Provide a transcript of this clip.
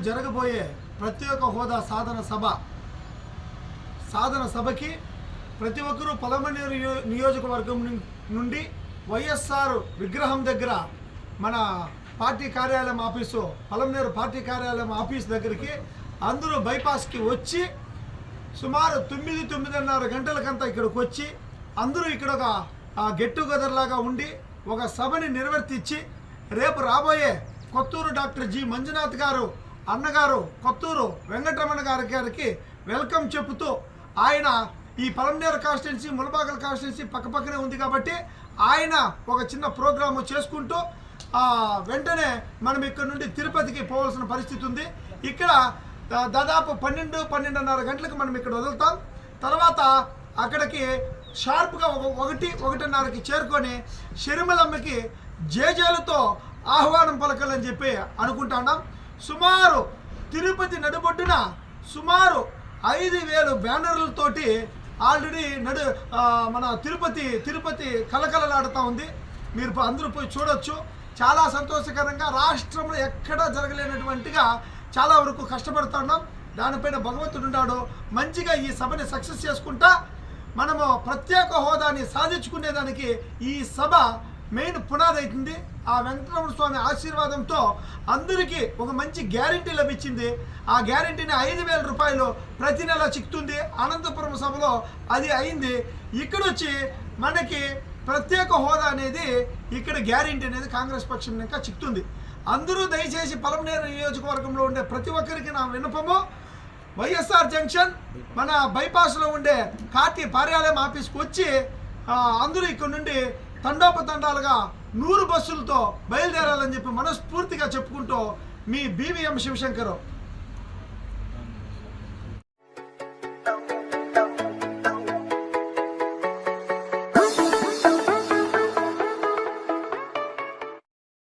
జరగబోయే ప్రత్యేక హోదా సాధన సభకి ప్రతి ఒక్కరూ పలమనేరు నియోజకవర్గం నుండి వైఎస్ఆర్ విగ్రహం దగ్గర మన పార్టీ కార్యాలయం ఆఫీసు పలమనేరు పార్టీ కార్యాలయం ఆఫీస్ దగ్గరికి అందరూ బైపాస్కి వచ్చి సుమారు 9-9:30 గంటలకంతా ఇక్కడికి వచ్చి అందరూ ఇక్కడ ఒక గెట్ టుగెదర్ లాగా ఉండి ఒక సభని నిర్వర్తించి రేపు రాబోయే కొత్తూరు డాక్టర్ జి మంజునాథ్ గారు అన్నగారు కొత్తూరు వెంకటరమణ గారికి వెల్కమ్ చెబుతూ ఆయన ఈ పలమనేరు కాన్స్టిట్యున్సీ ములబాగల్ కాన్స్టిట్యున్సీ పక్కపక్కనే ఉంది కాబట్టి ఆయన ఒక చిన్న ప్రోగ్రాము చేసుకుంటూ వెంటనే మనం ఇక్కడ నుండి తిరుపతికి పోవాల్సిన పరిస్థితి ఉంది. ఇక్కడ దాదాపు 12-12:30 గంటలకు మనం ఇక్కడ వదులుతాం. తర్వాత అక్కడికి షార్ప్గా 1-1:30కి చేరుకొని షర్మిలమ్మకి జేజేలతో ఆహ్వానం పలకాలని చెప్పి అనుకుంటున్నాం. సుమారు తిరుపతి నడుబొడ్డున సుమారు 5,000 బ్యానర్లతోటి ఆల్రెడీ మన తిరుపతి కలకలలాడుతూ ఉంది. మీరు అందరూ పోయి చూడొచ్చు. చాలా సంతోషకరంగా రాష్ట్రంలో ఎక్కడా జరగలేనటువంటిగా చాలా వరకు కష్టపడుతున్నాం. దానిపైన భగవంతుడు ఉన్నాడు. మంచిగా ఈ సభని సక్సెస్ చేసుకుంటా మనము ప్రత్యేక హోదాని సాధించుకునేదానికి ఈ సభ మెయిన్ పునాది అవుతుంది. ఆ వెంకటరమణ స్వామి ఆశీర్వాదంతో అందరికీ ఒక మంచి గ్యారంటీ లభించింది. ఆ గ్యారంటీని 5,000 రూపాయలు ప్రతి నెల చిక్కుతుంది. అనంతపురం సభలో అది అయింది. ఇక్కడొచ్చి మనకి ప్రత్యేక హోదా అనేది ఇక్కడ గ్యారంటీ అనేది కాంగ్రెస్ పక్షం ఇంకా చిక్కుతుంది. అందరూ దయచేసి పలమనేరు నియోజకవర్గంలో ఉండే ప్రతి ఒక్కరికి నా విన్నపము, వైఎస్ఆర్ జంక్షన్ మన బైపాస్లో ఉండే పార్టీ కార్యాలయం ఆఫీస్కి వచ్చి అందరూ ఇక్కడ నుండి తండోపతండాలుగా 100 బస్సులతో బయలుదేరాలని చెప్పి మనస్ఫూర్తిగా చెప్పుకుంటూ మీ BVM శివశంకర్.